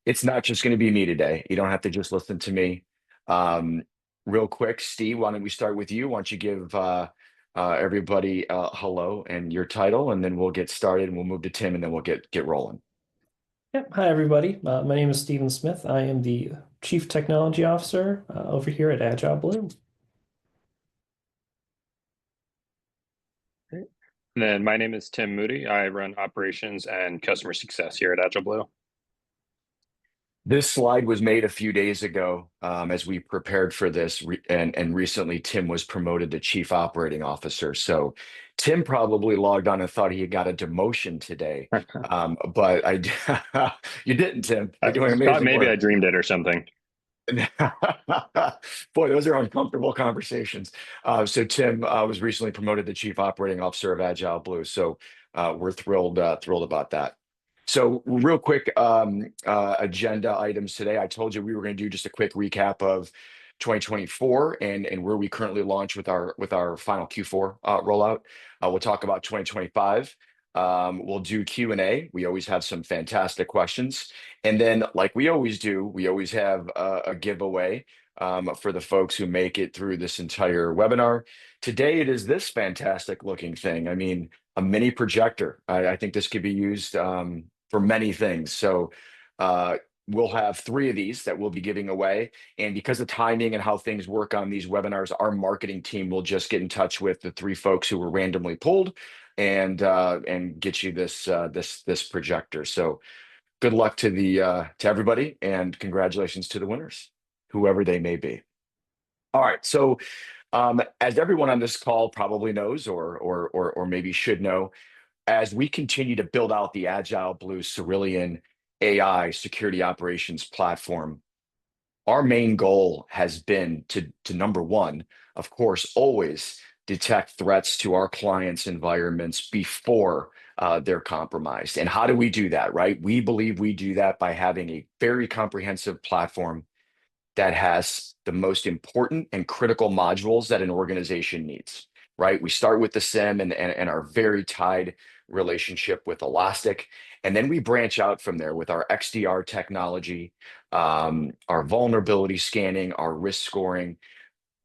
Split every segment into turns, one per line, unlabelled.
It's not just going to be me today. You don't have to just listen to me. Um, Real quick, Steve, why don't we start with you? Why don't you give everybody hello and your title, and then we'll get started and we'll move to Tim and then we'll get rolling.
Yep. Hi, everybody. My name is Stephen Smith. I am the Chief Technology Officer over here at AgileBlue.
Great. And then my name is Tim Moody. I run operations and customer success here at AgileBlue.
This slide was made a few days ago as we prepared for this, and recently Tim was promoted to Chief Operating Officer. So Tim probably logged on and thought he had got a demotion today, but you didn't, Tim. You're
I
doing
thought
amazing
maybe I
work.
dreamed it or something.
Boy, those are uncomfortable conversations. So Tim was recently promoted to Chief Operating Officer of AgileBlue. So we're thrilled about that. So real quick agenda items today. I told you we were going to do just a quick recap of 2024 and where we currently launch with our final Q4 rollout. We'll talk about 2025. We'll do Q&A. We always have some fantastic questions. And then, like we always do, we always have a giveaway for the folks who make it through this entire webinar. Today, it is this fantastic looking thing. I mean, a mini projector. I think this could be used for many things. So we'll have 3 of these that we'll be giving away. And because of timing and how things work on these webinars, our marketing team will just get in touch with the 3 folks who were randomly pulled and get you this projector. So good luck to everybody, and congratulations to the winners, whoever they may be. All right, so as everyone on this call probably knows, or maybe should know, as we continue to build out the AgileBlue's Cerulean AI Security Operations Platform, our main goal has been to number one, of course, always detect threats to our clients' environments before they're compromised. And how do we do that, right? We believe we do that by having a very comprehensive platform that has the most important and critical modules that an organization needs, right? We start with the SIEM and our very tied relationship with Elastic. And then we branch out from there with our XDR technology, our vulnerability scanning, our risk scoring.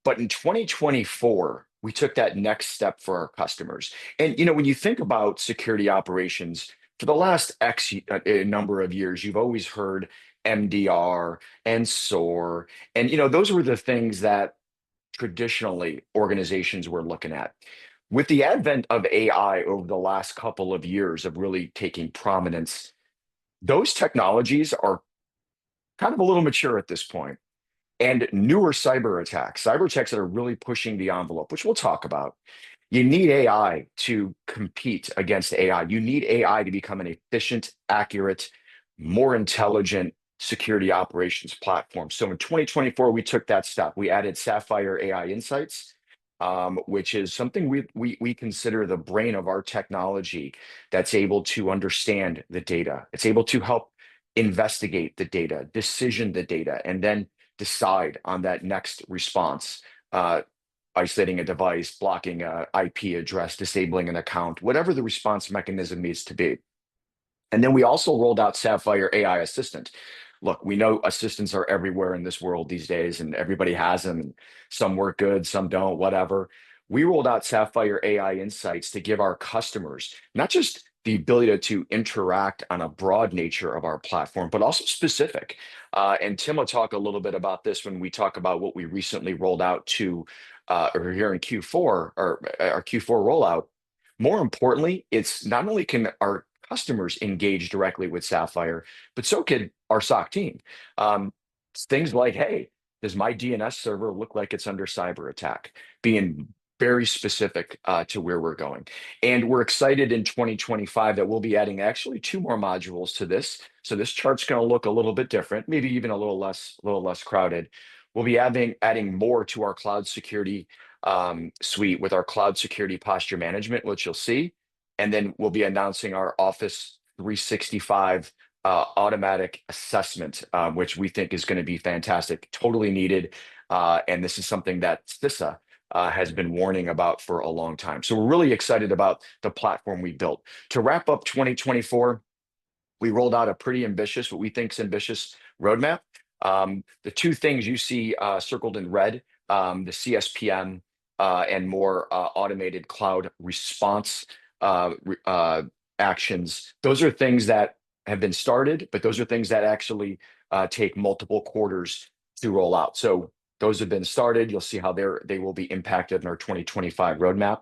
But in 2024, we took that next step for our customers. And when you think about security operations, for the last number of years, you've always heard MDR and SOAR, and those were the things that traditionally organizations were looking at. With the advent of AI over the last couple of years of really taking prominence, those technologies are kind of a little mature at this point. And newer cyber attacks that are really pushing the envelope, which we'll talk about. You need AI to compete against AI. You need AI to become an efficient, accurate, more intelligent security operations platform. So in 2024, we took that step. We added Sapphire AI Insights, which is something we consider the brain of our technology that's able to understand the data. It's able to help investigate the data, decision the data, and then decide on that next response, isolating a device, blocking an IP address, disabling an account, whatever the response mechanism needs to be. And then we also rolled out Sapphire AI Assistant. Look, we know assistants are everywhere in this world these days, and everybody has them, and some work good, some don't, whatever. We rolled out Sapphire AI Insights to give our customers not just the ability to interact on a broad nature of our platform, but also specific. And Tim will talk a little bit about this when we talk about what we recently rolled out to or here in Q4, or our Q4 rollout. More importantly, it's not only can our customers engage directly with Sapphire, but so could our SOC team. Things like, hey, does my DNS server look like it's under cyber attack? Being very specific to where we're going. And we're excited in 2025 that we'll be adding actually 2 more modules to this. So this chart's going to look a little bit different, maybe even a little less crowded. We'll be adding more to our cloud security suite with our cloud security posture management, which you'll see. And then we'll be announcing our Office 365 automatic assessment, which we think is going to be fantastic, totally needed. And this is something that CISA has been warning about for a long time. So we're really excited about the platform we built. To wrap up 2024, we rolled out a pretty ambitious, what we think is ambitious roadmap. The two things you see circled in red, the CSPM and more automated cloud response actions, those are things that have been started, but those are things that actually take multiple quarters to roll out. So those have been started. You'll see how they will be impacted in our 2025 roadmap.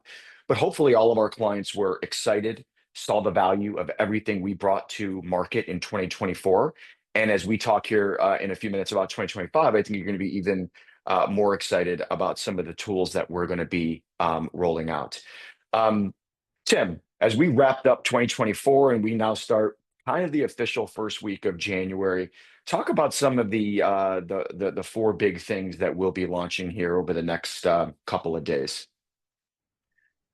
But hopefully all of our clients were excited, saw the value of everything we brought to market in 2024. And as we talk here in a few minutes about 2025, I think you're going to be even more excited about some of the tools that we're going to be rolling out. Tim, as we wrapped up 2024 and we now start kind of the official first week of January, talk about some of the four big things that we'll be launching here over the next couple of days.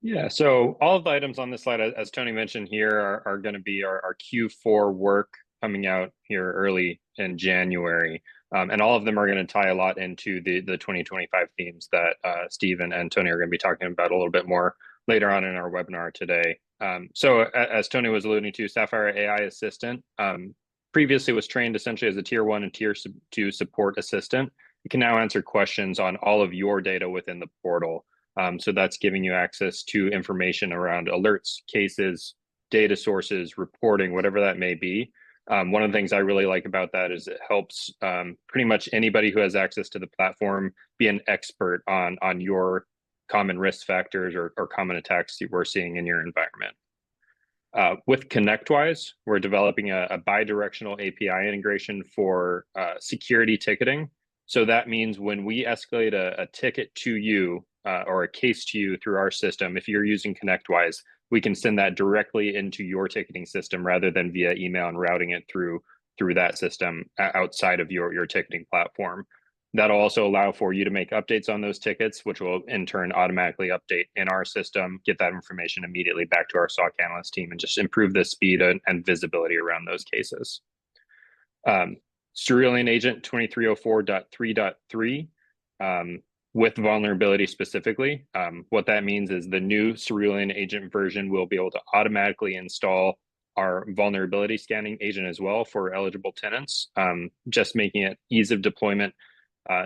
Yeah, so all of the items on this slide, as Tony mentioned here, are going to be our Q4 work coming out here early in January. And all of them are going to tie a lot into the 2025 themes that Steve and Tony are going to be talking about a little bit more later on in our webinar today. So as Tony was alluding to, Sapphire AI Assistant previously was trained essentially as a tier 1 and tier 2 support assistant. It can now answer questions on all of your data within the portal. So that's giving you access to information around alerts, cases, data sources, reporting, whatever that may be. One of the things I really like about that is it helps pretty much anybody who has access to the platform be an expert on your common risk factors or common attacks that we're seeing in your environment. With ConnectWise, we're developing a bi-directional API integration for security ticketing. So that means when we escalate a ticket to you or a case to you through our system, if you're using ConnectWise, we can send that directly into your ticketing system rather than via email and routing it through that system outside of your ticketing platform. That'll also allow for you to make updates on those tickets, which will in turn automatically update in our system, get that information immediately back to our SOC analyst team, and just improve the speed and visibility around those cases. Cerulean Agent 2304.3.3 with vulnerability specifically. What that means is the new Cerulean Agent version will be able to automatically install our vulnerability scanning agent as well for eligible tenants, just making it ease of deployment.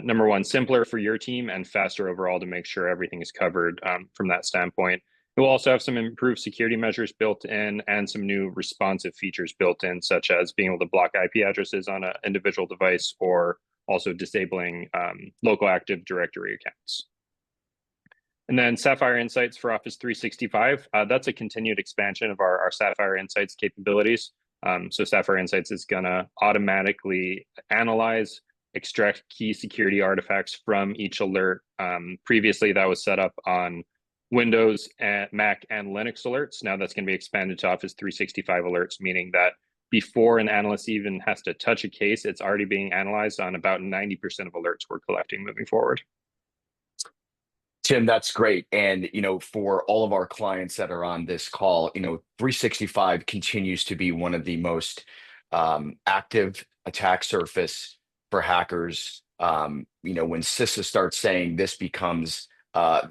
Number one, simpler for your team and faster overall to make sure everything is covered from that standpoint. It will also have some improved security measures built in and some new responsive features built in, such as being able to block IP addresses on an individual device or also disabling local Active Directory accounts. And then Sapphire Insights for Office 365. That's a continued expansion of our Sapphire Insights capabilities. So Sapphire Insights is going to automatically analyze, extract key security artifacts from each alert. Previously, that was set up on Windows, and Mac, and Linux alerts. Now that's going to be expanded to Office 365 alerts, meaning that before an analyst even has to touch a case, it's already being analyzed on about 90% of alerts we're collecting moving forward.
Tim, that's great. And, for all of our clients that are on this call, 365 continues to be one of the most active attack surface for hackers. When CISA starts saying this becomes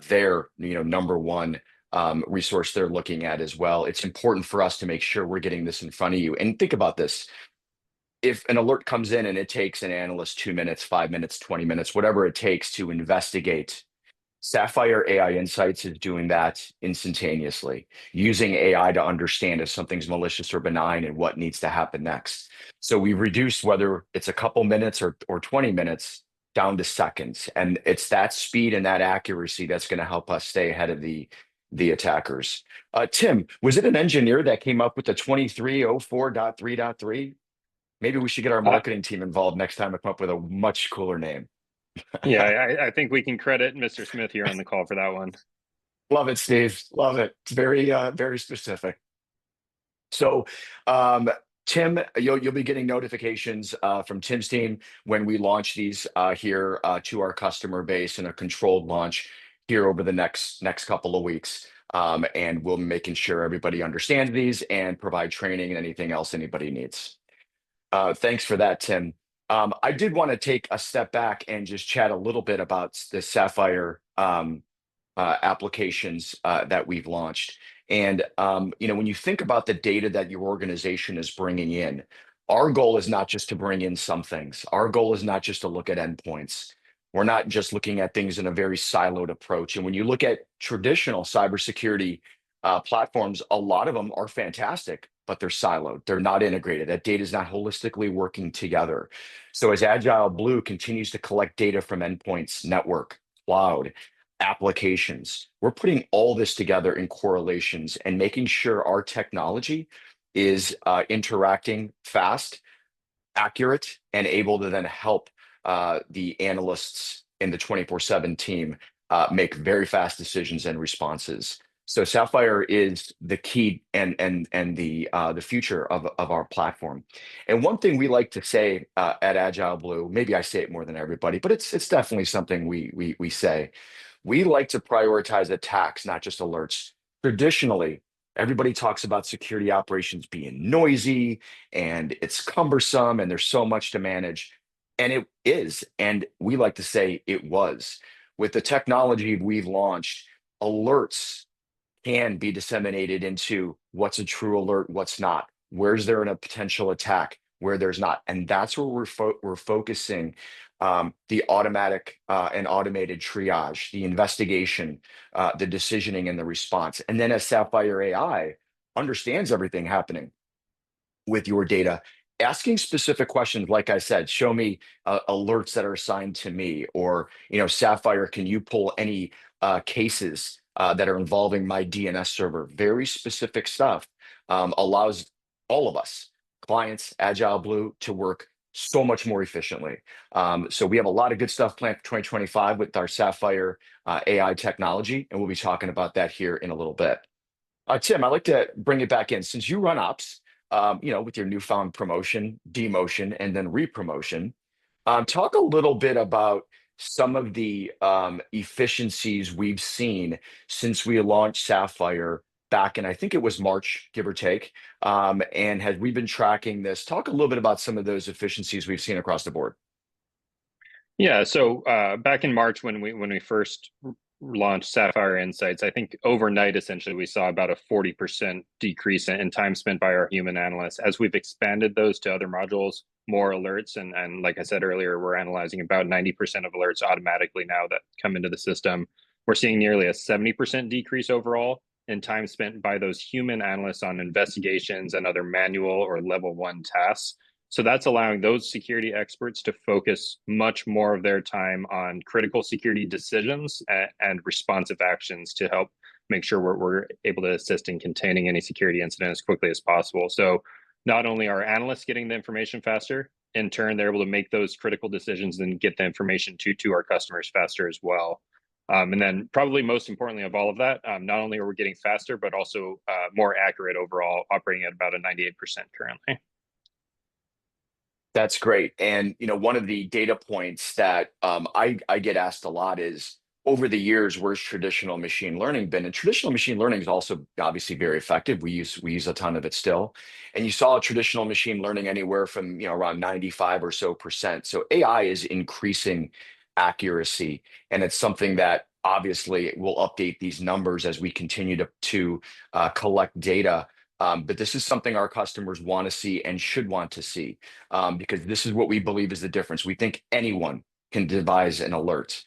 their, number one resource they're looking at as well, it's important for us to make sure we're getting this in front of you. And think about this. If an alert comes in and it takes an analyst 2 minutes, 5 minutes, 20 minutes, whatever it takes to investigate, Sapphire AI Insights is doing that instantaneously, using AI to understand if something's malicious or benign and what needs to happen next. So we've reduced whether it's a couple minutes or 20 minutes down to seconds. And it's that speed and that accuracy that's going to help us stay ahead of the attackers. Tim, was it an engineer that came up with the 2304.3.3? Maybe we should get our marketing team involved next time and come up with a much cooler name.
Yeah, I think we can credit Mr. Smith here on the call for that one.
Love it, Steve. Love it. It's very, very specific. So, Tim, you'll be getting notifications from Tim's team when we launch these here to our customer base in a controlled launch here over the next couple of weeks. And we'll be making sure everybody understands these and provide training and anything else anybody needs. Thanks for that, Tim. I did want to take a step back and just chat a little bit about the Sapphire applications that we've launched. And when you think about the data that your organization is bringing in, our goal is not just to bring in some things. Our goal is not just to look at endpoints. We're not just looking at things in a very siloed approach. And when you look at traditional cybersecurity platforms, a lot of them are fantastic, but they're siloed. They're not integrated. That data is not holistically working together. So as AgileBlue continues to collect data from endpoints, network, cloud, applications, we're putting all this together in correlations and making sure our technology is interacting fast, accurate, and able to then help the analysts in the 24/7 team make very fast decisions and responses. So Sapphire is the key and the future of our platform. And one thing we like to say at AgileBlue, maybe I say it more than everybody, but it's definitely something we say. We like to prioritize attacks, not just alerts. Traditionally, everybody talks about security operations being noisy and it's cumbersome and there's so much to manage. And it is. And we like to say it was. With the technology we've launched, alerts can be disseminated into what's a true alert, what's not. Where's there a potential attack, where there's not. And that's where we're focusing the automatic and automated triage, the investigation, the decisioning, and the response. And then as Sapphire AI understands everything happening with your data, asking specific questions, like I said, show me alerts that are assigned to me, or, Sapphire, can you pull any cases that are involving my DNS server? Very specific stuff allows all of us, clients, AgileBlue, to work so much more efficiently. So we have a lot of good stuff planned for 2025 with our Sapphire AI technology, and we'll be talking about that here in a little bit. Tim, I'd like to bring it back in. Since you run ops, with your newfound promotion, demotion, and then repromotion, talk a little bit about some of the efficiencies we've seen since we launched Sapphire back in, I think it was March, give or take. And has we been tracking this? Talk a little bit about some of those efficiencies we've seen across the board.
Yeah, so back in March when we first launched Sapphire Insights, I think overnight, essentially, we saw about a 40% decrease in time spent by our human analysts. As we've expanded those to other modules, more alerts, and like I said earlier, we're analyzing about 90% of alerts automatically now that come into the system. We're seeing nearly a 70% decrease overall in time spent by those human analysts on investigations and other manual or level 1 tasks. So that's allowing those security experts to focus much more of their time on critical security decisions and responsive actions to help make sure we're able to assist in containing any security incident as quickly as possible. So not only are analysts getting the information faster, in turn, they're able to make those critical decisions and get the information to our customers faster as well. And then probably most importantly of all of that, not only are we getting faster, but also more accurate overall, operating at about a 98% currently.
That's great. And one of the data points that I get asked a lot is, over the years, where's traditional machine learning been? And traditional machine learning is also obviously very effective. We use a ton of it still. And you saw traditional machine learning anywhere from around 95 or so percent. So AI is increasing accuracy, and it's something that obviously will update these numbers as we continue to collect data. But this is something our customers want to see and should want to see, because this is what we believe is the difference. We think anyone can devise an alert,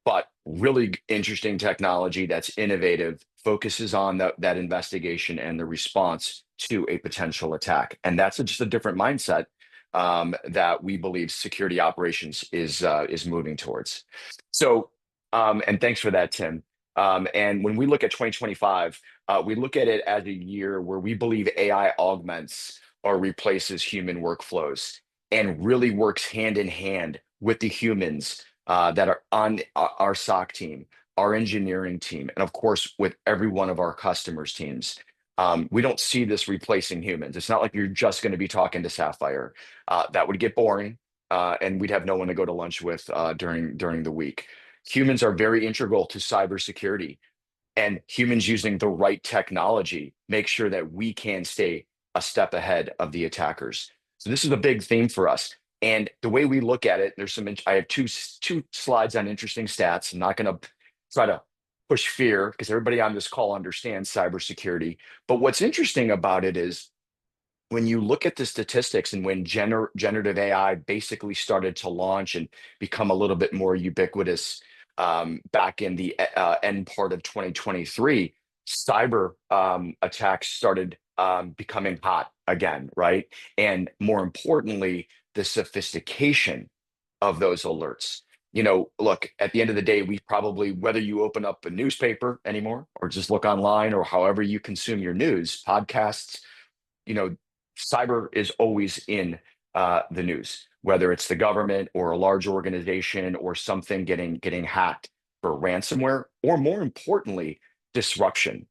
but really interesting technology that's innovative focuses on that investigation and the response to a potential attack. And that's just a different mindset that we believe security operations is moving towards. So, and thanks for that, Tim. And when we look at 2025, we look at it as a year where we believe AI augments or replaces human workflows and really works hand in hand with the humans that are on our SOC team, our engineering team, and of course, with every one of our customers' teams. We don't see this replacing humans. It's not like you're just going to be talking to Sapphire. That would get boring, and we'd have no one to go to lunch with during the week. Humans are very integral to cybersecurity, and humans using the right technology make sure that we can stay a step ahead of the attackers. So this is a big theme for us. And the way we look at it, I have two slides on interesting stats. I'm not going to try to push fear because everybody on this call understands cybersecurity. But what's interesting about it is when you look at the statistics and when generative AI basically started to launch and become a little bit more ubiquitous back in the end part of 2023, cyber attacks started becoming hot again, right? And more importantly, the sophistication of those alerts. Look, at the end of the day, we probably, whether you open up a newspaper anymore or just look online or however you consume your news, podcasts, you know, cyber is always in the news, whether it's the government or a large organization or something getting hacked for ransomware, or more importantly, disruption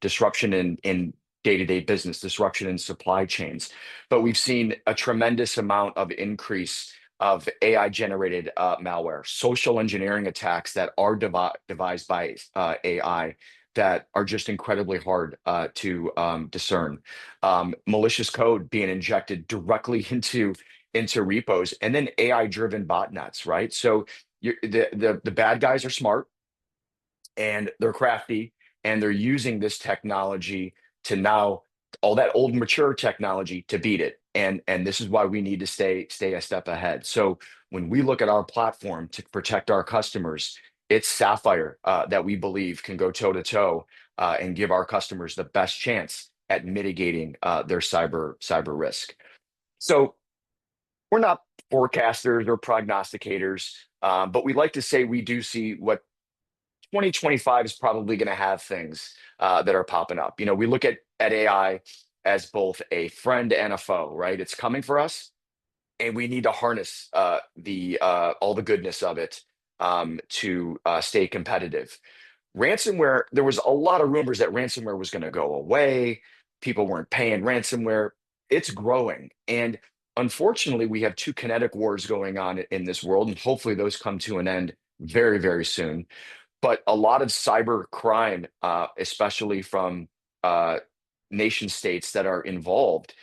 in day-to-day business, disruption in supply chains. But we've seen a tremendous amount of increase of AI generated malware, social engineering attacks that are devised by AI that are just incredibly hard to discern. Malicious code being injected directly into repos, and then AI-driven botnets, right? So the bad guys are smart and they're crafty, and they're using this technology to now all that old mature technology to beat it. And this is why we need to stay a step ahead. So when we look at our platform to protect our customers, it's Sapphire that we believe can go toe to toe and give our customers the best chance at mitigating their cyber risk. So we're not forecasters or prognosticators, but we like to say we do see what 2025 is probably going to have things that are popping up. We look at AI as both a friend and a foe, right? It's coming for us, and we need to harness all the goodness of it to stay competitive. Ransomware, there was a lot of rumors that ransomware was going to go away. People weren't paying ransomware. It's growing. And unfortunately, we have two kinetic wars going on in this world, and hopefully those come to an end very, very soon. But a lot of cyber crime, especially from nation states that are involved,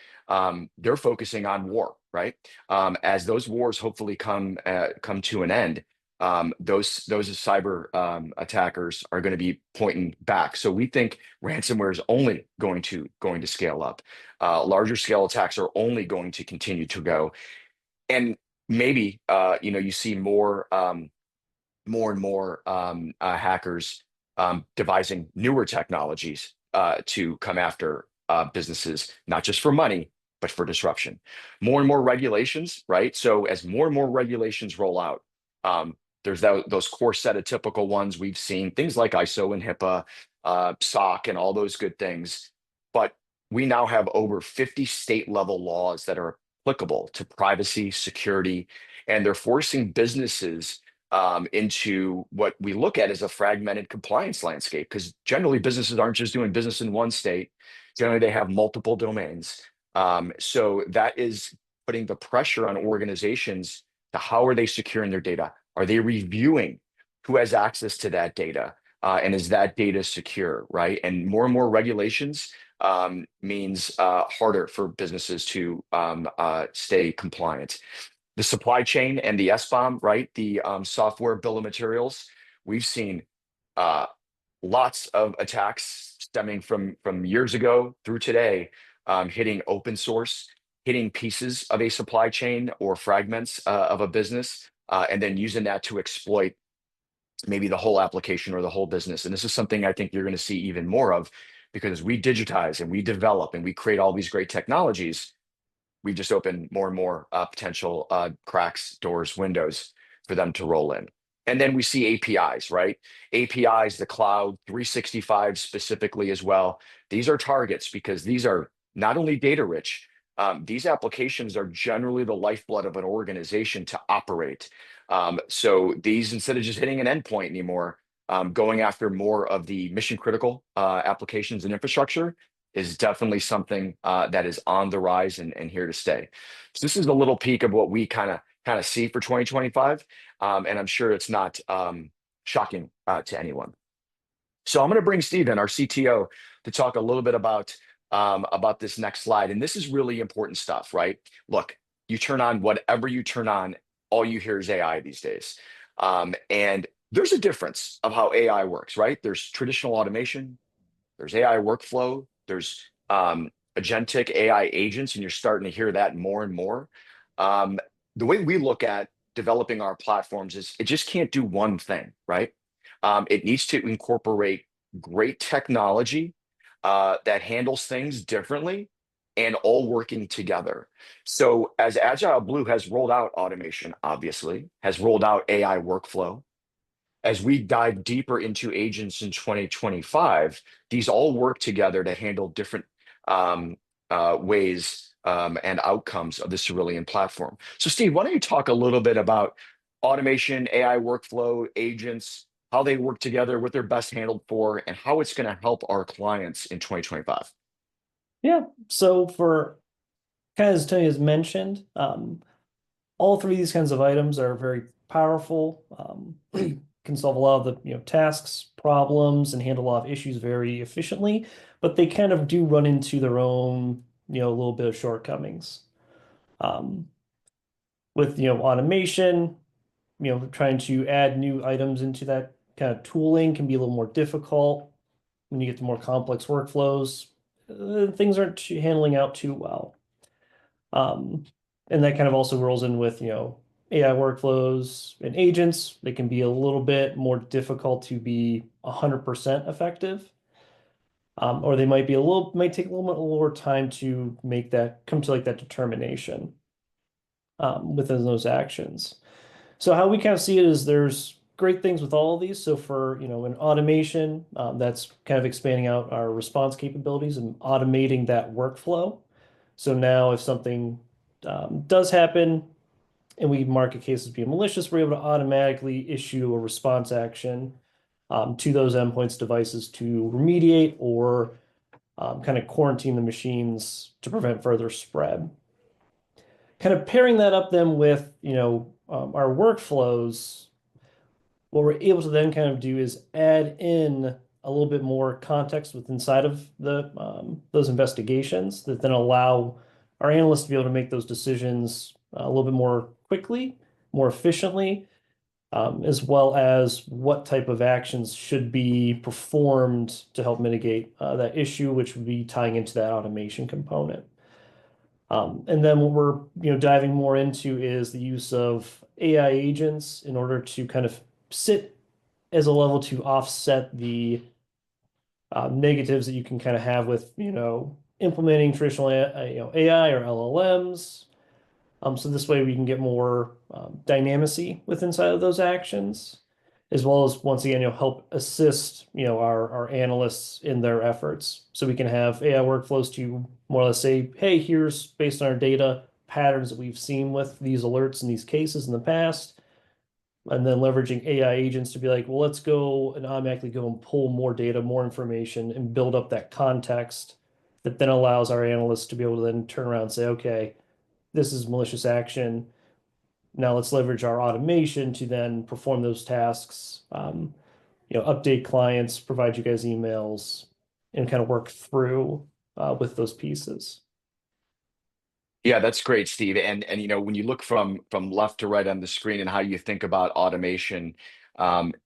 they're focusing on war, right? As those wars hopefully come to an end, those cyber attackers are going to be pointing back. So we think ransomware is only going to scale up. Larger scale attacks are only going to continue to go, and maybe you see more and more hackers devising newer technologies to come after businesses, not just for money, but for disruption. More and more regulations, right? So as more and more regulations roll out, there's those core set of typical ones we've seen, things like ISO and HIPAA, SOC, and all those good things. But we now have over 50 state level laws that are applicable to privacy, security, and they're forcing businesses into what we look at as a fragmented compliance landscape, because generally businesses aren't just doing business in one state. Generally, they have multiple domains. So that is putting the pressure on organizations to how are they securing their data? Are they reviewing who has access to that data? And is that data secure, right? And more regulations means harder for businesses to stay compliant. The supply chain and the SBOM, right? The software bill of materials. We've seen lots of attacks stemming from years ago through today, hitting open source, hitting pieces of a supply chain or fragments of a business, and then using that to exploit maybe the whole application or the whole business. And this is something I think you're going to see even more of, because we digitize and we develop and we create all these great technologies. We just open more and more potential cracks, doors, windows for them to roll in. And then we see APIs, right? APIs, the cloud, 365 specifically as well. These are targets because these are not only data rich, these applications are generally the lifeblood of an organization to operate. So these, instead of just hitting an endpoint anymore, going after more of the mission critical applications and infrastructure is definitely something that is on the rise and here to stay. So this is a little peek of what we kind of see for 2025, and I'm sure it's not shocking to anyone. So I'm going to bring Steve in, our CTO, to talk a little bit about this next slide. And this is really important stuff, right? Look, you turn on whatever you turn on, all you hear is AI these days. And there's a difference of how AI works, right? There's traditional automation, there's AI workflow, there's agentic AI agents, and you're starting to hear that more and more. Um, the way we look at developing our platforms is it just can't do one thing, right? It needs to incorporate great technology that handles things differently and all working together. So as Agile Blue has rolled out automation, obviously, has rolled out AI workflow, as we dive deeper into agents in 2025, these all work together to handle different ways and outcomes of the Cerulean platform. So, Steve, why don't you talk a little bit about automation, AI workflow, agents, how they work together, what they're best handled for, and how it's going to help our clients in 2025?
Yeah. So for kind of as Tony has mentioned, all three of these kinds of items are very powerful, can solve a lot of the tasks, problems, and handle a lot of issues very efficiently, but they kind of do run into their own little bit of shortcomings. Um, with automation, trying to add new items into that kind of tooling can be a little more difficult when you get to more complex workflows. Things aren't handling out too well. And that kind of also rolls in with, AI workflows and agents. They can be a little bit more difficult to be 100% effective. Or they might take a little bit more time to come to like that determination within those actions. So how we kind of see it is there's great things with all of these. So for, an automation, that's kind of expanding out our response capabilities and automating that workflow. So now if something does happen and we mark a case as being malicious, we're able to automatically issue a response action to those endpoints devices to remediate or kind of quarantine the machines to prevent further spread. Kind of pairing that up then with, our workflows, what we're able to then kind of do is add in a little bit more context with inside of those investigations that then allow our analysts to be able to make those decisions a little bit more quickly, more efficiently, as well as what type of actions should be performed to help mitigate that issue, which would be tying into that automation component. And then what we're diving more into is the use of AI agents in order to kind of sit as a level to offset the negatives that you can kind of have with implementing traditional AI or LLMs. So this way we can get more dynamicy with inside of those actions, as well as once again help assist our analysts in their efforts. So we can have AI workflows to more or less say, hey, here's based on our data patterns that we've seen with these alerts and these cases in the past. And then leveraging AI agents to be like, well, let's go and automatically go and pull more data, more information, and build up that context that then allows our analysts to be able to then turn around and say, okay, this is malicious action. Now let's leverage our automation to then perform those tasks, update clients, provide you guys emails, and kind of work through with those pieces.
Yeah, that's great, Steve. And when you look from left to right on the screen and how you think about automation,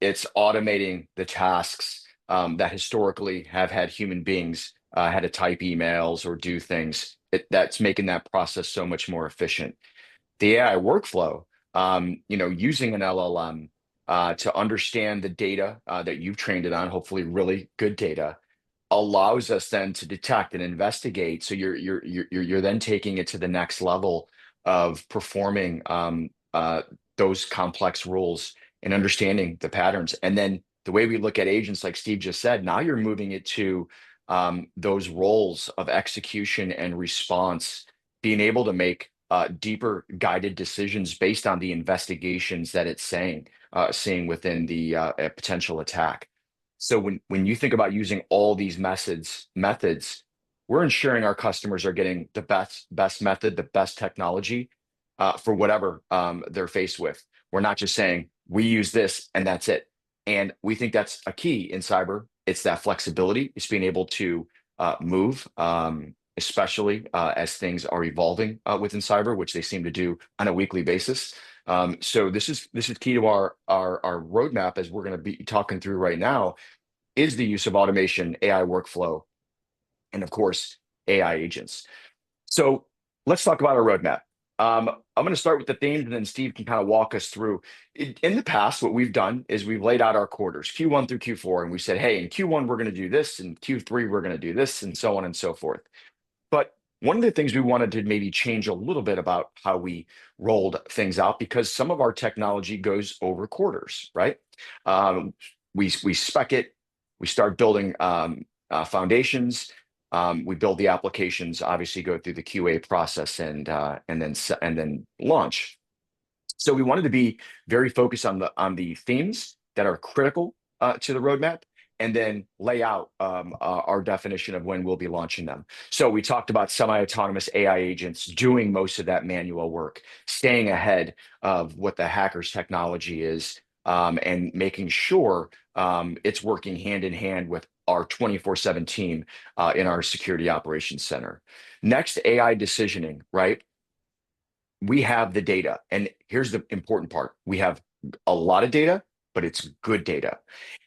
it's automating the tasks that historically have had human beings had to type emails or do things. That's making that process so much more efficient. The AI workflow, using an LLM to understand the data that you've trained it on, hopefully really good data, allows us then to detect and investigate. So you're then taking it to the next level of performing those complex rules and understanding the patterns. And then the way we look at agents, like Steve just said, now you're moving it to those roles of execution and response, being able to make deeper guided decisions based on the investigations that it's seeing within the potential attack. So when you think about using all these methods, we're ensuring our customers are getting the best method, the best technology for whatever they're faced with. We're not just saying we use this and that's it. And we think that's a key in cyber. It's that flexibility. It's being able to move, especially as things are evolving within cyber, which they seem to do on a weekly basis. So this is key to our roadmap, as we're going to be talking through right now, is the use of automation, AI workflow, and of course, AI agents. So let's talk about our roadmap. I'm going to start with the themes, and then Steve can kind of walk us through. In the past, what we've done is we've laid out our quarters, Q1 through Q4, and we said, hey, in Q1, we're going to do this, and Q3, we're going to do this, and so on and so forth. But one of the things we wanted to maybe change a little bit about how we rolled things out, because some of our technology goes over quarters, right? We spec it, we start building foundations, we build the applications, obviously go through the QA process, and then launch. So we wanted to be very focused on the themes that are critical to the roadmap, and then lay out our definition of when we'll be launching them. So we talked about semi-autonomous AI agents doing most of that manual work, staying ahead of what the hacker's technology is, and making sure it's working hand in hand with our 24/7 team in our security operations center. Next, AI decisioning, right? We have the data, and here's the important part. We have a lot of data, but it's good data.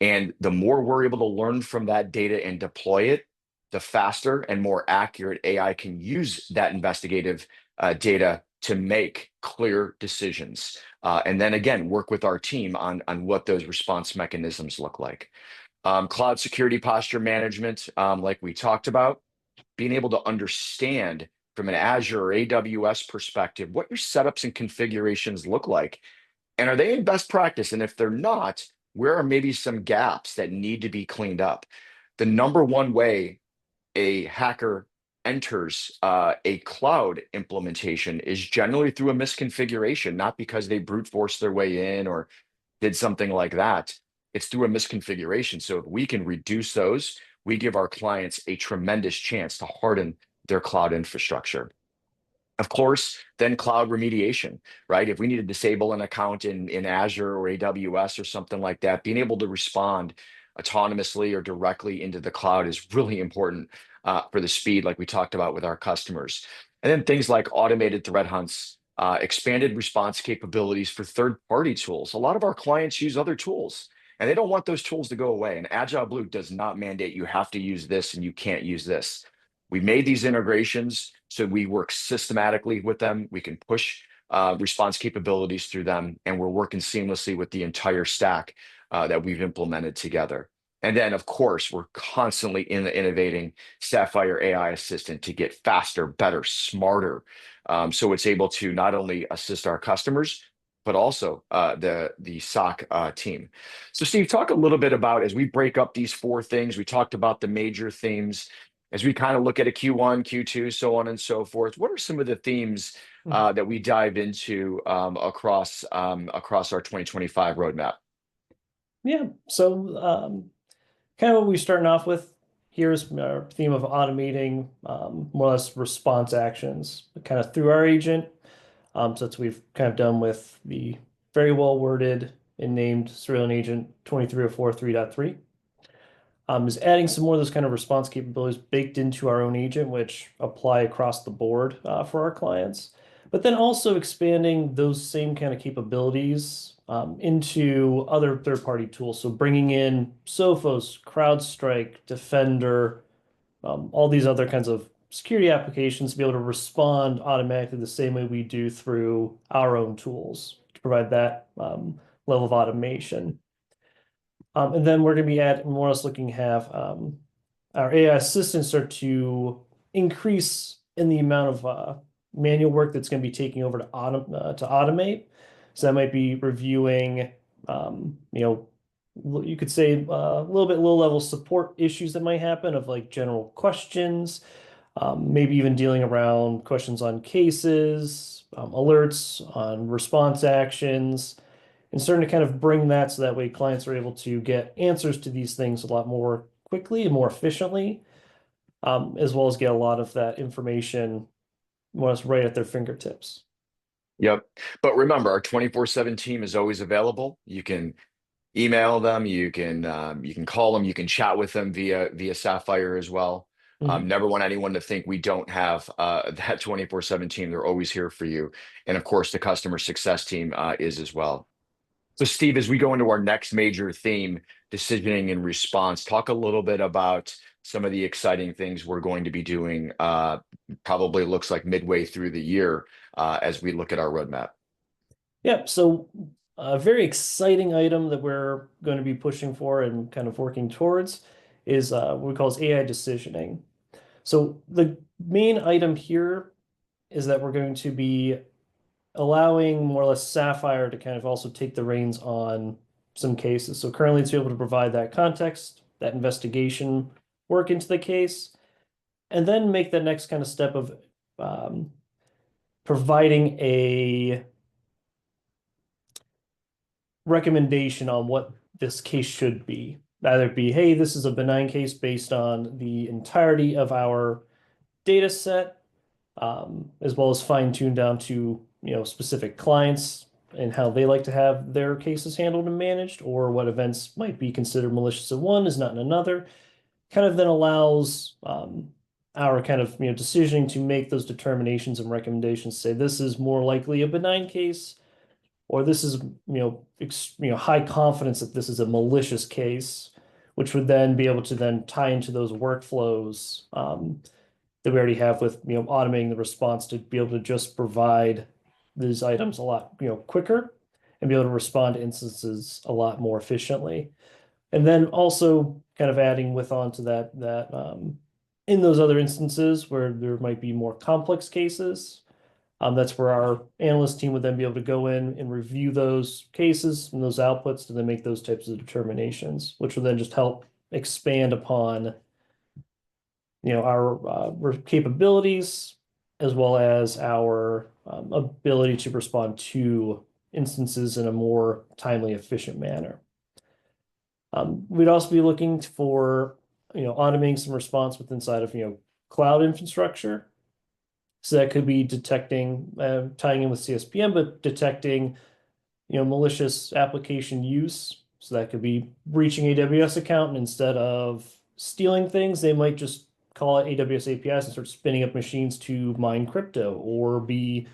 And the more we're able to learn from that data and deploy it, the faster and more accurate AI can use that investigative data to make clear decisions. And then again, work with our team on what those response mechanisms look like. Cloud security posture management, like we talked about, being able to understand from an Azure or AWS perspective what your setups and configurations look like. And are they in best practice? And if they're not, where are maybe some gaps that need to be cleaned up? The number one way a hacker enters a cloud implementation is generally through a misconfiguration, not because they brute forced their way in or did something like that. It's through a misconfiguration. So if we can reduce those, we give our clients a tremendous chance to harden their cloud infrastructure. Of course, then cloud remediation, right? If we need to disable an account in Azure or AWS or something like that, being able to respond autonomously or directly into the cloud is really important for the speed, like we talked about with our customers. And then things like automated threat hunts, expanded response capabilities for third-party tools. A lot of our clients use other tools, and they don't want those tools to go away. And AgileBlue does not mandate you have to use this and you can't use this. We made these integrations so we work systematically with them. We can push response capabilities through them, and we're working seamlessly with the entire stack that we've implemented together. And then, of course, we're constantly innovating Sapphire AI Assistant to get faster, better, smarter, so it's able to not only assist our customers, but also the SOC team. So, Steve, talk a little bit about, as we break up these four things, we talked about the major themes. As we kind of look at a Q1, Q2, so on and so forth, what are some of the themes that we dive into across our 2025 roadmap?
Yeah. So kind of what we're starting off with here is our theme of automating more or less response actions kind of through our agent. So that's what we've kind of done with the very well worded and named Cerulean Agent 2304 3.3. Is adding some more of those kind of response capabilities baked into our own agent, which apply across the board for our clients, but then also expanding those same kind of capabilities into other third-party tools. So bringing in Sophos, CrowdStrike, Defender, all these other kinds of security applications to be able to respond automatically the same way we do through our own tools to provide that level of automation. And then we're going to be more or less looking to have our AI assistants start to increase in the amount of manual work that's going to be taking over to automate. So that might be reviewing, you could say a little bit low-level support issues that might happen of like general questions, maybe even dealing around questions on cases, alerts on response actions, and starting to kind of bring that so that way clients are able to get answers to these things a lot more quickly and more efficiently, as well as get a lot of that information more or less right at their fingertips.
Yep. But remember, our 24/7 team is always available. You can email them, you can call them, you can chat with them via Sapphire as well. Never want anyone to think we don't have that 24/7 team. They're always here for you. And of course, the customer success team is as well. So, Steve, as we go into our next major theme, decisioning and response, talk a little bit about some of the exciting things we're going to be doing. Probably looks like midway through the year as we look at our roadmap.
Yeah, so a very exciting item that we're going to be pushing for and kind of working towards is what we call as AI decisioning. So the main item here is that we're going to be allowing more or less Sapphire to kind of also take the reins on some cases. So currently it's able to provide that context, that investigation work into the case, and then make the next kind of step of providing a recommendation on what this case should be. Either be, hey, this is a benign case based on the entirety of our data set, as well as fine-tuned down to specific clients and how they like to have their cases handled and managed, or what events might be considered malicious in one is not in another. Kind of then allows our kind of decisioning to make those determinations and recommendations. Say this is more likely a benign case, or this is high confidence that this is a malicious case, which would then be able to then tie into those workflows that we already have with automating the response to be able to just provide these items a lot quicker and be able to respond to instances a lot more efficiently. And then also kind of adding with onto that in those other instances where there might be more complex cases, that's where our analyst team would then be able to go in and review those cases and those outputs to then make those types of determinations, which will then just help expand upon our capabilities as well as our ability to respond to instances in a more timely, efficient manner. We'd also be looking for automating some response with inside of cloud infrastructure. So that could be detecting, tying in with CSPM, but detecting malicious application use. So that could be breaching AWS account, and instead of stealing things, they might just call it AWS APIs and start spinning up machines to mine crypto, or be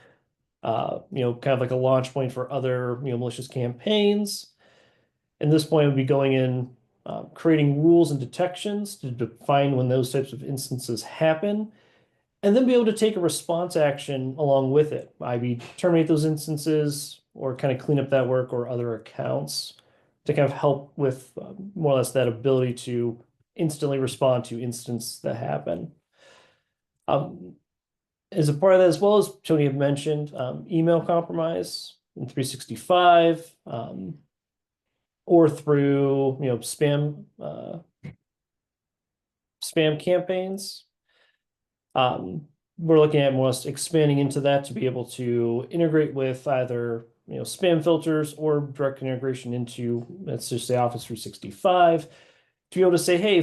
kind of like a launch point for other malicious campaigns. And this point would be going in, creating rules and detections to define when those types of instances happen, and then be able to take a response action along with it. Maybe terminate those instances or kind of clean up that work or other accounts to kind of help with more or less that ability to instantly respond to incidents that happen. As a part of that, as well as Tony had mentioned, email compromise in 365, or through spam campaigns. We're looking at more expanding into that to be able to integrate with either spam filters or direct integration into, let's just say, Office 365, to be able to say, hey,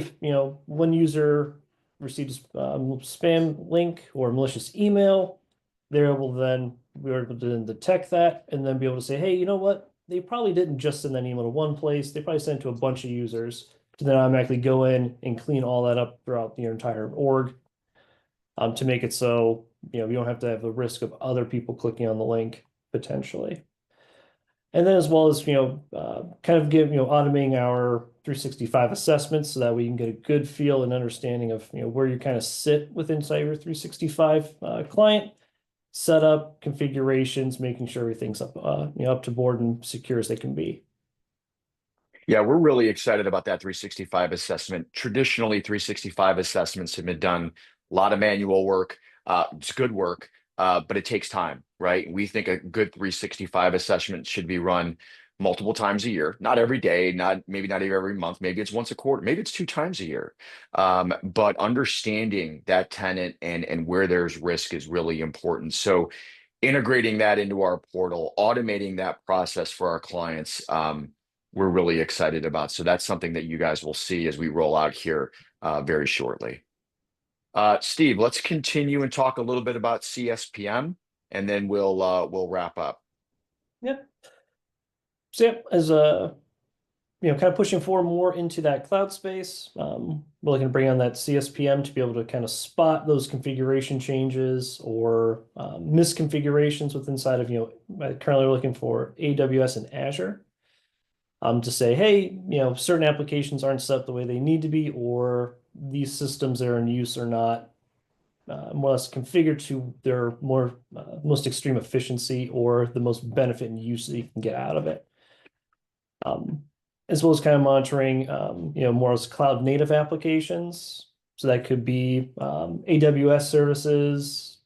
one user receives a spam link or malicious email, we're able to then detect that and then be able to say, hey, you know what? They probably didn't just send that email to one place. They probably sent it to a bunch of users to then automatically go in and clean all that up throughout the entire org, to make it so you don't have to have the risk of other people clicking on the link potentially. And then as well as kind of give automating our 365 assessments so that we can get a good feel and understanding of where you kind of sit within your 365 client setup, configurations, making sure everything's up up to board and secure as they can be.
Yeah, we're really excited about that 365 assessment. Traditionally, 365 assessments have been done a lot of manual work. It's good work, but it takes time, right? We think a good 365 assessment should be run multiple times a year, not every day, maybe not even every month, maybe it's once a quarter, maybe it's 2 times a year. But understanding that tenant and where there's risk is really important. So integrating that into our portal, automating that process for our clients, we're really excited about. So that's something that you guys will see as we roll out here very shortly. Steve, let's continue and talk a little bit about CSPM, and then we'll wrap up.
Yep. So yeah, as kind of pushing forward more into that cloud space. We're looking to bring on that CSPM to be able to kind of spot those configuration changes or misconfigurations with inside of, currently we're looking for AWS and Azure. To say, hey, certain applications aren't set up the way they need to be, or these systems that are in use are not more or less configured to their most extreme efficiency or the most benefit and use that you can get out of it. As well as kind of monitoring, more as cloud native applications. So that could be AWS services,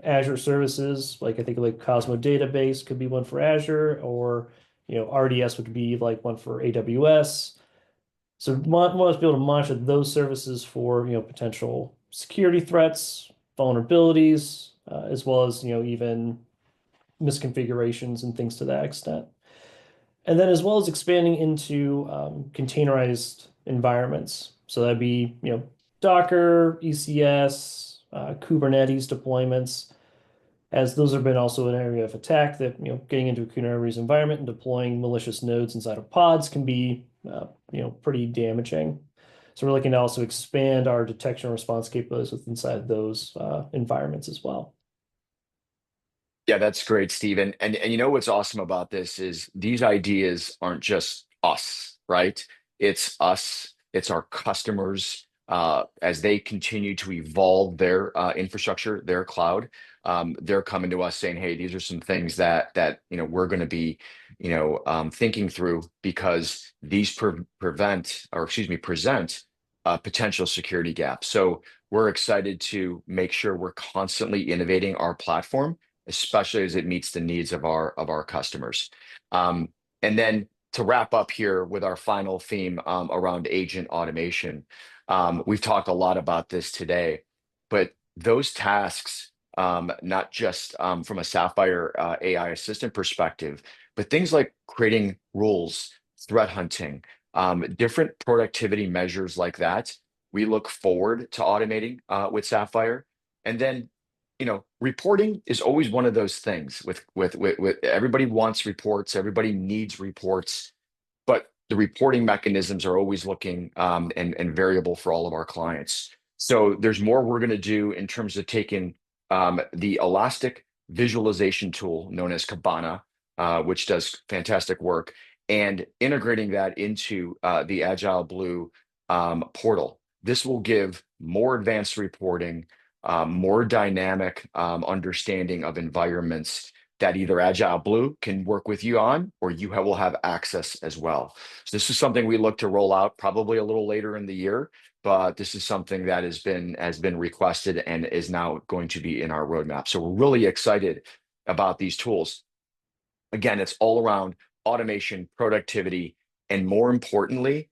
Azure services, like I think like Cosmo Database could be one for Azure, or RDS would be like one for AWS. So want to be able to monitor those services for potential security threats, vulnerabilities, as well as even misconfigurations and things to that extent. And then as well as expanding into containerized environments. So that'd be Docker, ECS, Kubernetes deployments, as those have been also an area of attack that getting into a Kubernetes environment and deploying malicious nodes inside of pods can be pretty damaging. So we're looking to also expand our detection and response capabilities with inside those environments as well.
Yeah, that's great, Stephen. And what's awesome about this is these ideas aren't just us, right? It's us, it's our customers as they continue to evolve their infrastructure, their cloud. They're coming to us saying, "Hey, these are some things that we're going to be thinking through because these present potential security gaps." So we're excited to make sure we're constantly innovating our platform, especially as it meets the needs of our customers. And then to wrap up here with our final theme around agent automation, we've talked a lot about this today, but those tasks, not just from a Sapphire AI Assistant perspective, but things like creating rules, threat hunting, different productivity measures like that, we look forward to automating with Sapphire. And then reporting is always one of those things with everybody wants reports, everybody needs reports, but the reporting mechanisms are always looking and variable for all of our clients. So there's more we're going to do in terms of taking the Elastic visualization tool known as Kibana, which does fantastic work, and integrating that into the AgileBlue portal. This will give more advanced reporting, more dynamic understanding of environments that either AgileBlue can work with you on, or you will have access as well. So this is something we look to roll out probably a little later in the year, but this is something that has been requested and is now going to be in our roadmap. So we're really excited about these tools. Again, it's all around automation, productivity, and more importantly,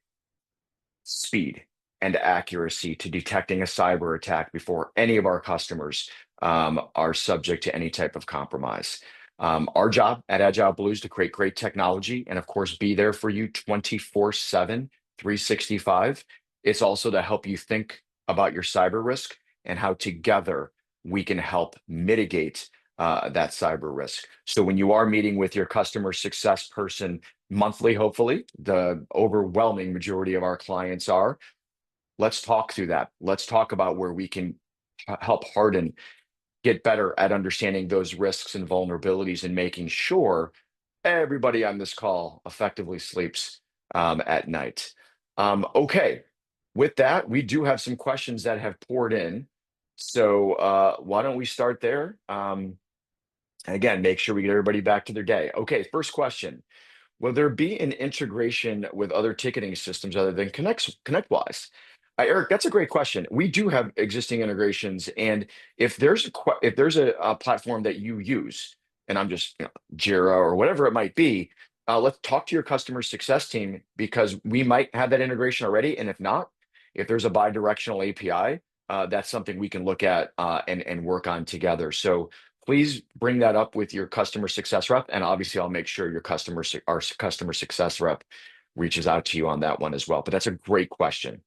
speed and accuracy to detecting a cyber attack before any of our customers are subject to any type of compromise. Our job at AgileBlue's to create great technology and, of course, be there for you 24/7, 365. It's also to help you think about your cyber risk and how together we can help mitigate that cyber risk. So when you are meeting with your customer success person monthly, hopefully, the overwhelming majority of our clients are, let's talk through that. Let's talk about where we can help harden, get better at understanding those risks and vulnerabilities and making sure everybody on this call effectively sleeps at night. Okay, with that, we do have some questions that have poured in. So why don't we start there? Again, make sure we get everybody back to their day. Okay, first question. Will there be an integration with other ticketing systems other than ConnectWise? Eric, that's a great question. We do have existing integrations, and if there's a platform that you use, and I'm just Jira or whatever it might be, let's talk to your customer success team because we might have that integration already, and if not, if there's a bi-directional API, that's something we can look at and work on together. So please bring that up with your customer success rep, and obviously I'll make sure our customer success rep reaches out to you on that one as well. But that's a great question.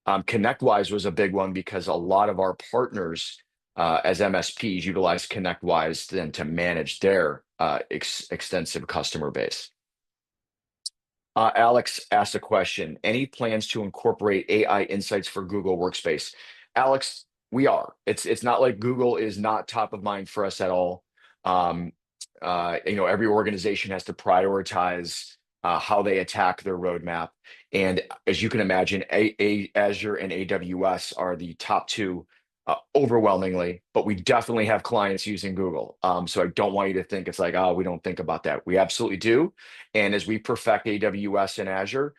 ConnectWise was a big one because a lot of our partners as MSPs utilize ConnectWise then to manage their extensive customer base. Alex asked a question. Any plans to incorporate AI insights for Google Workspace? Alex, we are. It's not like Google is not top of mind for us at all. Um, every organization has to prioritize how they attack their roadmap. And as you can imagine, Azure and AWS are the top two overwhelmingly, but we definitely have clients using Google. So I don't want you to think it's like, oh, we don't think about that. We absolutely do. And as we perfect AWS and Azure,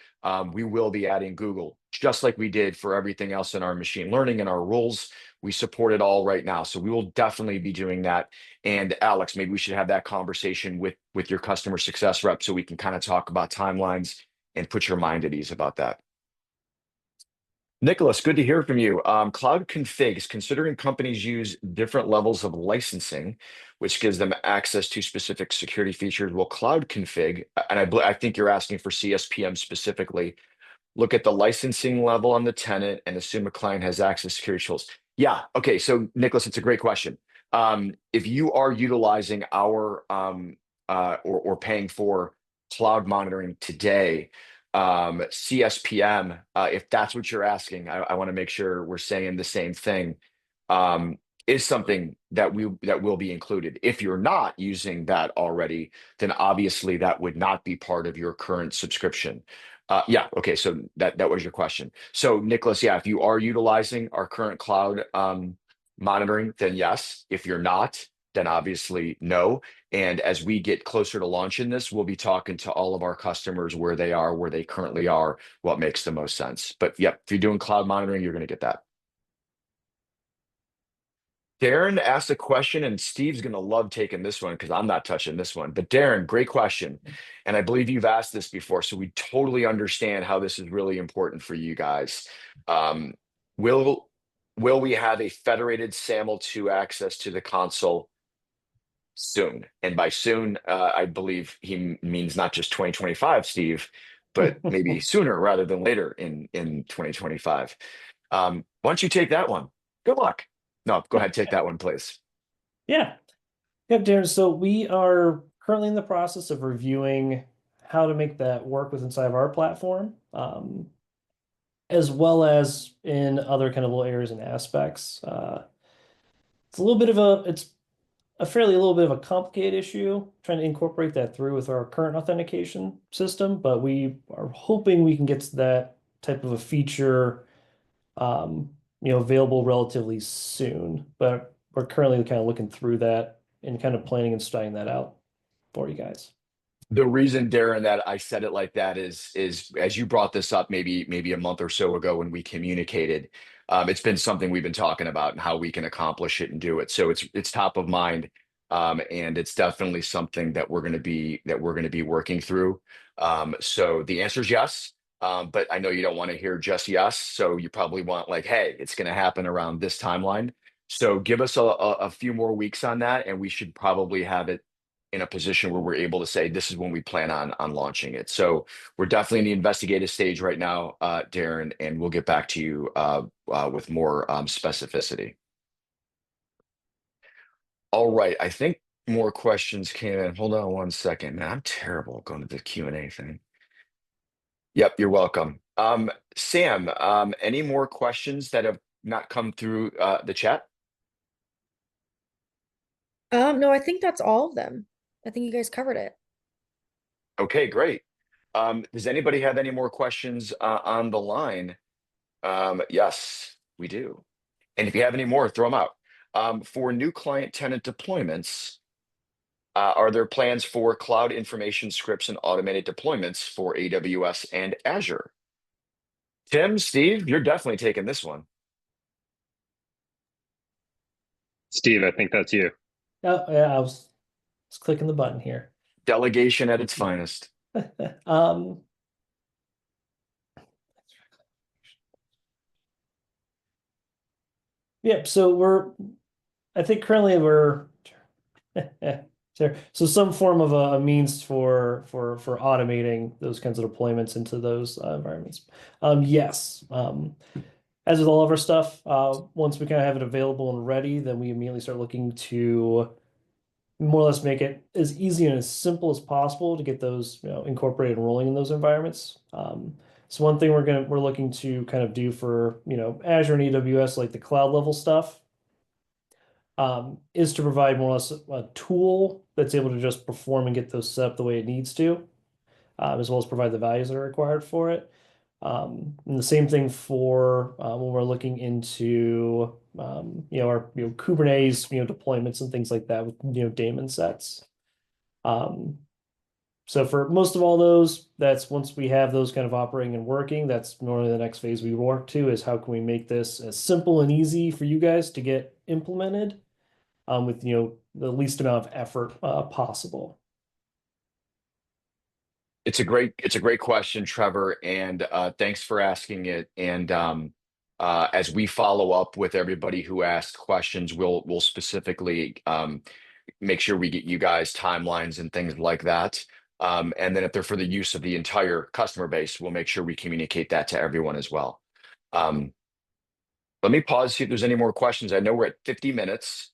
we will be adding Google, just like we did for everything else in our machine learning and our rules. We support it all right now. So we will definitely be doing that. And Alex, maybe we should have that conversation with your customer success rep so we can kind of talk about timelines and put your mind at ease about that. Nicholas, good to hear from you. Cloud configs, considering companies use different levels of licensing, which gives them access to specific security features. Will cloud config, and I think you're asking for CSPM specifically, look at the licensing level on the tenant and assume a client has access to security tools? Yeah. Okay. So Nicholas, it's a great question. If you are utilizing our or paying for cloud monitoring today, CSPM, if that's what you're asking, I want to make sure we're saying the same thing. Is something that will be included. If you're not using that already, then obviously that would not be part of your current subscription. Yeah, okay, so that was your question. So Nicholas, yeah, if you are utilizing our current cloud monitoring, then yes. If you're not, then obviously no. And as we get closer to launching this, we'll be talking to all of our customers where they are, where they currently are, what makes the most sense. But yep, if you're doing cloud monitoring, you're going to get that. Darren asked a question, and Steve's going to love taking this one because I'm not touching this one. But Darren, great question. And I believe you've asked this before, so we totally understand how this is really important for you guys. Um, will we have a federated SAML 2 access to the console soon? And by soon, I believe he means not just 2025, Steve, but maybe sooner rather than later in 2025. Why don't you take that one? Good luck. No, go ahead, take that one, please.
Yeah. Yep, Darren. So we are currently in the process of reviewing how to make that work with inside of our platform, as well as in other kind of little areas and aspects. It's a little bit of a little bit of a complicated issue trying to incorporate that through with our current authentication system, but we are hoping we can get to that type of a feature, available relatively soon. But we're currently kind of looking through that and kind of planning and studying that out for you guys.
The reason, Darren, that I said it like that is as you brought this up maybe a month or so ago when we communicated, it's been something we've been talking about and how we can accomplish it and do it. So it's top of mind, and it's definitely something that we're going to be working through. So the answer is yes, but I know you don't want to hear just yes. So you probably want like, hey, it's going to happen around this timeline. So give us a few more weeks on that, and we should probably have it in a position where we're able to say this is when we plan on launching it. So we're definitely in the investigative stage right now, Darren, and we'll get back to you with more specificity. All right, I think more questions came in. Hold on one second. Man, I'm terrible going to the Q&A thing. Yep, you're welcome. Sam, any more questions that have not come through the chat?
No, I think that's all of them. I think you guys covered it.
Okay, great. Does anybody have any more questions on the line? Yes, we do. And if you have any more, throw them out. For new client tenant deployments, are there plans for cloud information scripts and automated deployments for AWS and Azure? Tim, Steve, you're definitely taking this one.
Steve, I think that's you.
Oh, yeah, I was clicking the button here.
Delegation at its finest.
Yep. So I think currently we're so some form of a means for automating those kinds of deployments into those environments. Yes. As with all of our stuff, once we kind of have it available and ready, then we immediately start looking to more or less make it as easy and as simple as possible to get those, incorporated and rolling in those environments. So one thing we're looking to kind of do for, Azure and AWS, like the cloud level stuff, is to provide more or less a tool that's able to just perform and get those set up the way it needs to, as well as provide the values that are required for it. And the same thing for when we're looking into our Kubernetes deployments and things like that with daemon sets. So for most of all those, that's once we have those kind of operating and working, that's normally the next phase we work to is how can we make this as simple and easy for you guys to get implemented with the least amount of effort possible.
It's a great question, Trevor, and thanks for asking it. And as we follow up with everybody who asked questions, we'll specifically make sure we get you guys timelines and things like that. And then if they're for the use of the entire customer base, we'll make sure we communicate that to everyone as well. Let me pause, see if there's any more questions. I know we're at 50 minutes.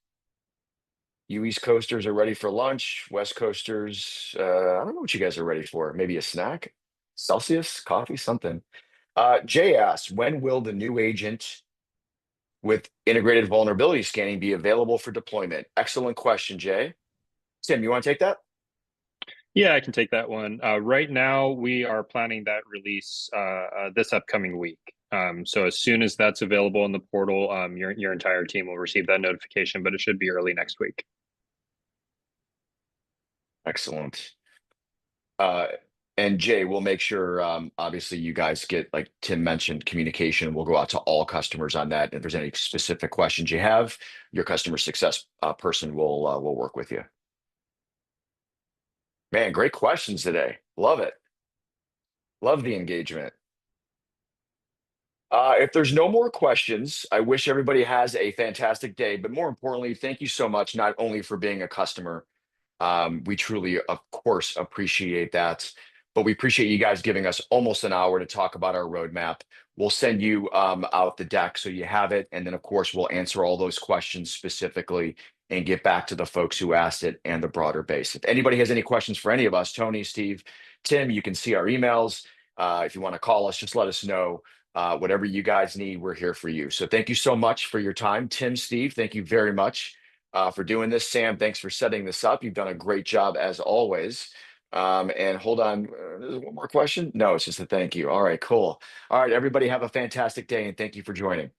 You East Coasters are ready for lunch. West Coasters, I don't know what you guys are ready for. Maybe a snack? Celsius, coffee, something. Jay asks, when will the new agent with integrated vulnerability scanning be available for deployment? Excellent question, Jay. Tim, you want to take that?
Yeah, I can take that one. Right now, we are planning that release this upcoming week. So as soon as that's available in the portal, your entire team will receive that notification, but it should be early next week.
Excellent. And Jay, we'll make sure, obviously, you guys get, like Tim mentioned, communication. We'll go out to all customers on that. If there's any specific questions you have, your customer success person will work with you. Man, great questions today. Love it. Love the engagement. If there's no more questions, I wish everybody has a fantastic day. But more importantly, thank you so much, not only for being a customer. We truly, of course, appreciate that. But we appreciate you guys giving us almost an hour to talk about our roadmap. We'll send you out the deck so you have it. And then, of course, we'll answer all those questions specifically and get back to the folks who asked it and the broader base. If anybody has any questions for any of us, Tony, Steve, Tim, you can see our emails. If you want to call us, just let us know. Whatever you guys need, we're here for you. So thank you so much for your time. Tim, Steve, thank you very much for doing this. Sam, thanks for setting this up. You've done a great job as always. And hold on, there's one more question. No, it's just a thank you. All right, cool. All right, everybody have a fantastic day and thank you for joining.